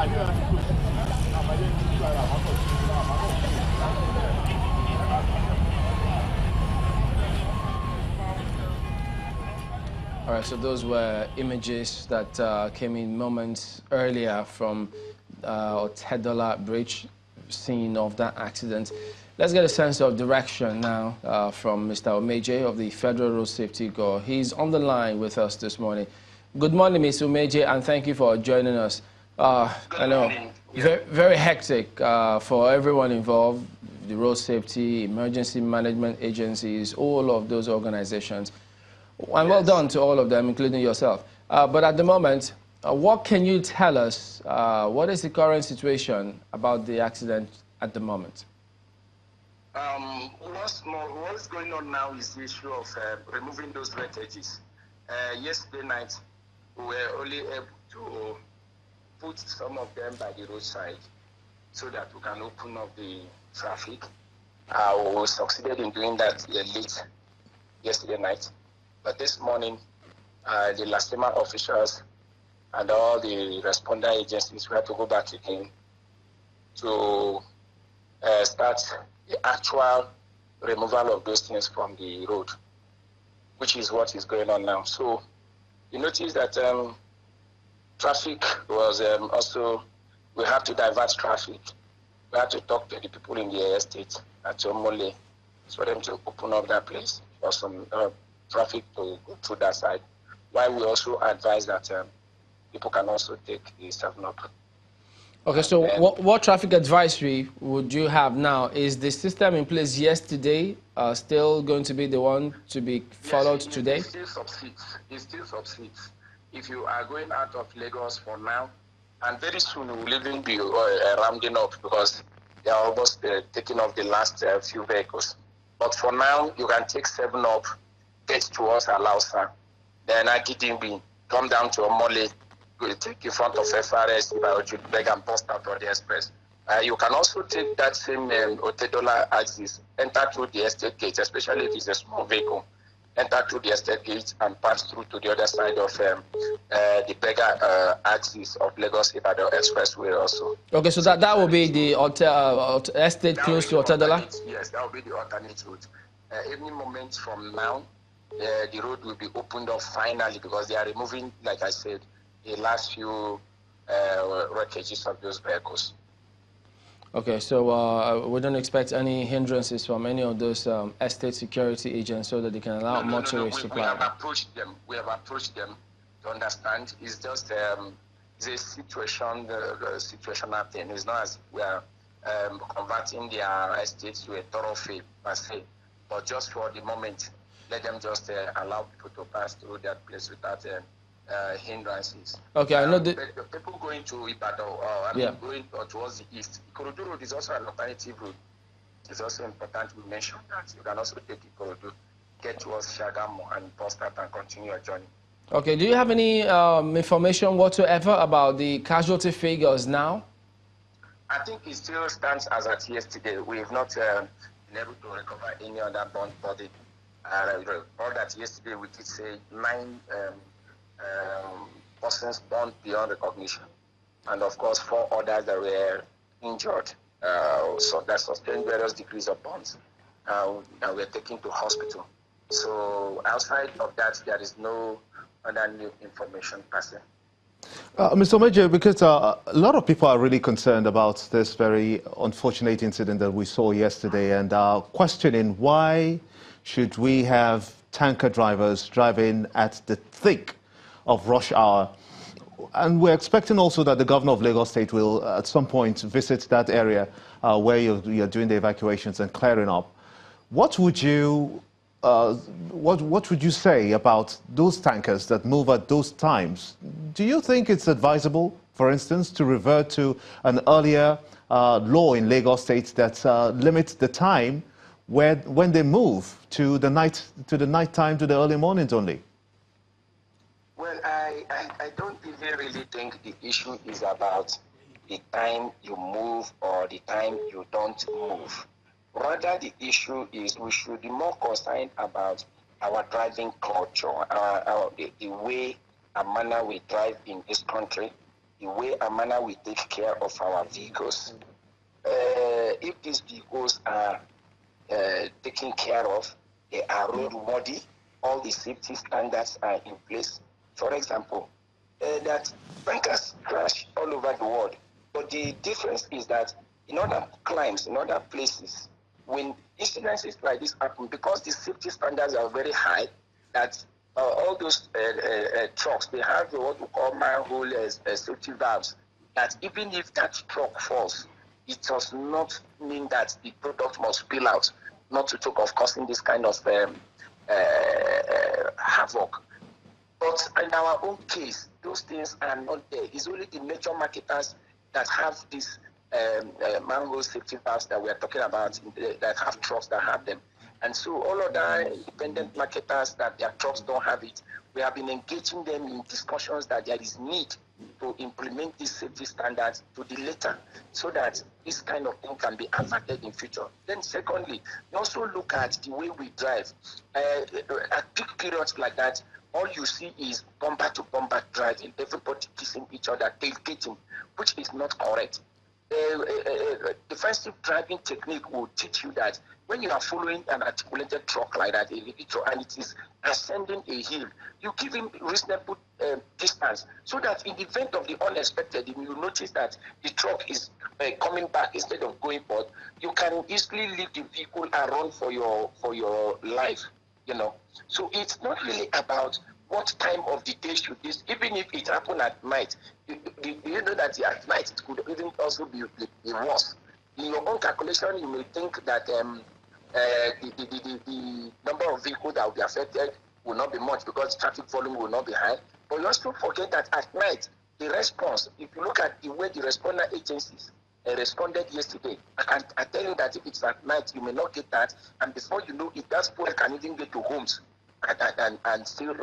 All right, so those were images that came in moments earlier from Otedola Bridge, scene of that accident. Let's get a sense of direction now from Mr. Omeje of the Federal Road Safety Corps. He's on the line with us this morning. Good morning, Mr. Omeje, and thank you for joining us. I know, very hectic for everyone involved, the road safety, emergency management agencies, all of those organizations. And well done to all of them, including yourself. But at the moment, what can you tell us? What is the current situation about the accident at the moment? What's going on now is the issue of removing those wreckages. Yesterday night, we were only able to put some of them by the roadside so that we can open up the traffic. We succeeded in doing that late yesterday night. But this morning, the Lastema officials and all the responder agencies had to go back again to start the actual removal of those things from the road, which is what is going on now. So you notice that traffic was also, we have to divert traffic. We have to talk to the people in the estate at Omole for them to open up that place for some traffic to go through that side. While we also advise that people can also take the 7-Up. Okay, so what traffic advisory would you have now? Is the system in place yesterday still going to be the one to be followed today? It still succeeds. It still succeeds. If you are going out of Lagos for now, and very soon we will even be rounding up because they are almost taking off the last few vehicles. But for now, you can take 7-Up, get towards Alausa, then I didn't come down to Omole, take in front of FRSC and post out on the express. You can also take that same Otedola axis, enter through the estate gate, especially if it's a small vehicle, enter through the estate gate and pass through to the other side of the bigger axis of Lagos-Ibadan Expressway also. Okay, so that will be the estate close to Otedola? Yes, that will be the alternate route. Any moment from now, the road will be opened up finally because they are removing, like I said, the last few wreckages of those vehicles. Okay, so we don't expect any hindrances from any of those estate security agents so that they can allow motorists to We have approached them. We have approached them to understand. It's just it's a situation, the situational thing. It's not as we are converting their estates to a thoroughfare per se, but just for the moment, let them just allow people to pass through that place without hindrances. Okay, I know the people going to Ibadan, going towards the east. Ikorodu Road is also an alternative route. It's also important we mention that you can also take Ikorodu, get towards Shagamu and post out and continue your journey. Okay, do you have any information whatsoever about the casualty figures now? I think it still stands as at yesterday. We have not been able to recover any other burnt body. All that yesterday we did say 9 persons burned beyond recognition, and of course 4 others that were injured, so that sustained various degrees of burns, and were taken to hospital. So outside of that, there is no other new information per se. Mr. Omeje, because a lot of people are really concerned about this very unfortunate incident that we saw yesterday and are questioning why should we have tanker drivers driving at the thick of rush hour. And we're expecting also that the governor of Lagos State will at some point visit that area where you're doing the evacuations and clearing up. What would you say about those tankers that move at those times? Do you think it's advisable, for instance, to revert to an earlier law in Lagos State that limits the time when they move to the night time, to the early mornings only? Well, I don't even really think the issue is about the time you move or the time you don't move. Rather, the issue is we should be more concerned about our driving culture, the way and manner we drive in this country, the way and manner we take care of our vehicles. If these vehicles are taken care of, they are roadworthy, all the safety standards are in place. For example, that tankers crash all over the world, but the difference is that in other climes, in other places, when incidences like this happen, because the safety standards are very high, that all those trucks, they have what we call manhole safety valves, that even if that truck falls, it does not mean that the product must spill out, not to talk of causing this kind of havoc. But in our own case, those things are not there. It's only the major marketers that have these manhole safety valves that we are talking about, that have trucks that have them. And so all other independent marketers that their trucks don't have it, we have been engaging them in discussions that there is need to implement these safety standards to the letter, so that this kind of thing can be averted in future. Then secondly, we also look at the way we drive. At peak periods like that, all you see is bumper-to-bumper driving, everybody kissing each other, tailgating, which is not correct. Defensive driving technique will teach you that when you are following an articulated truck like that, and it is ascending a hill, you give him reasonable distance, so that in the event of the unexpected, if you notice that the truck is coming back instead of going forward, you can easily leave the vehicle and run for your life. So it's not really about what time of the day should this, even if it happened at night, you know that at night it could even also be worse. In your own calculation, you may think that the number of vehicles that will be affected will not be much because traffic volume will not be high. But you also forget that at night, the response, if you look at the way the responder agencies responded yesterday, I tell you that if it's at night, you may not get that, and before you know it, that fuel can even get to homes and still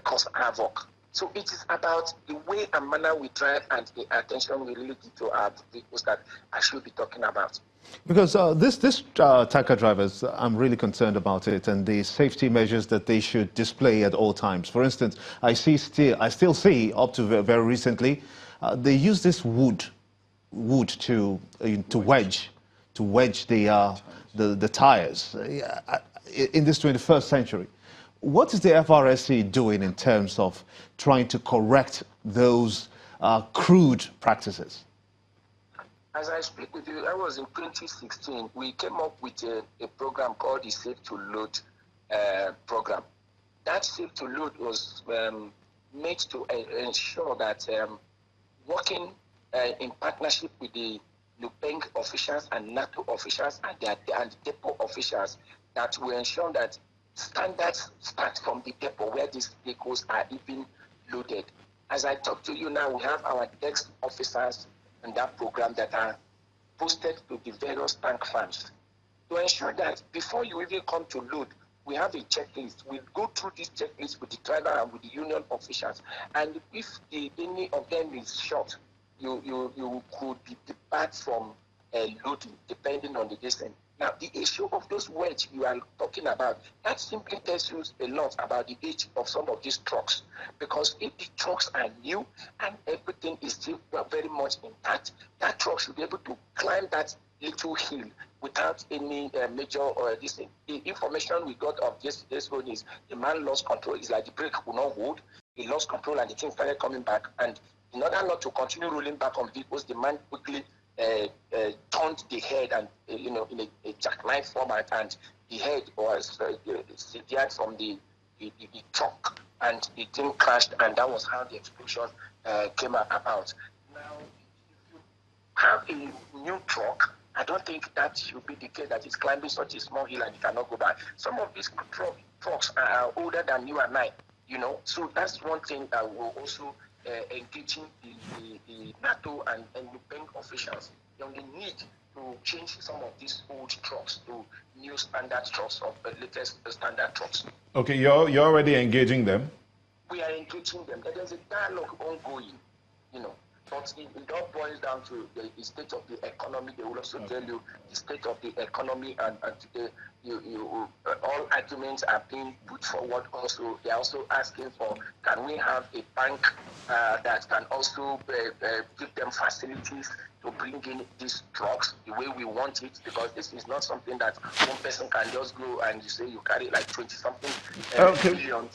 cause havoc. So it is about the way and manner we drive and the attention we really give to our vehicles that I should be talking about. Because this tanker drivers, I'm really concerned about it and the safety measures that they should display at all times. For instance, I still see up to very recently, they use this wood to wedge the tires in this 21st century. What is the FRSC doing in terms of trying to correct those crude practices? As I speak with you, that was in 2016. We came up with a program called the Safe to Load program. That Safe to Load was made to ensure that working in partnership with the Lupeng officials and NATO officials and depot officials, that will ensure that standards start from the depot where these vehicles are even loaded. As I talk to you now, we have our desk officers in that program that are posted to the various tank farms to ensure that before you even come to load, we have a checklist. We go through this checklist with the driver and with the union officials. And if any of them is short, you could be debarred from loading, depending on the distance. Now, the issue of those wedge you are talking about, that simply tells you a lot about the age of some of these trucks. Because if the trucks are new and everything is still very much intact, that truck should be able to climb that little hill without any major this thing. The information we got of yesterday's road is the man lost control. It's like the brake will not hold. He lost control and the thing started coming back. And in order not to continue rolling back on vehicles, the man quickly turned the head and in a jackknife format, and the head was severed from the truck, and the thing crashed, and that was how the explosion came about. Now, if you have a new truck, I don't think that should be the case that it's climbing such a small hill and it cannot go back. Some of these trucks are older than you and I, so that's one thing that will also engaging the NATO and Lupeng officials on the need to change some of these old trucks to new standard trucks or latest standard trucks. Okay, you're already engaging them? We are engaging them. There's a dialogue ongoing, But it all boils down to the state of the economy. They will also tell you the state of the economy, and today all arguments are being put forward. Also, they are also asking for, can we have a bank that can also give them facilities to bring in these drugs the way we want it, because this is not something that one person can just go and you say you carry like 20-something million.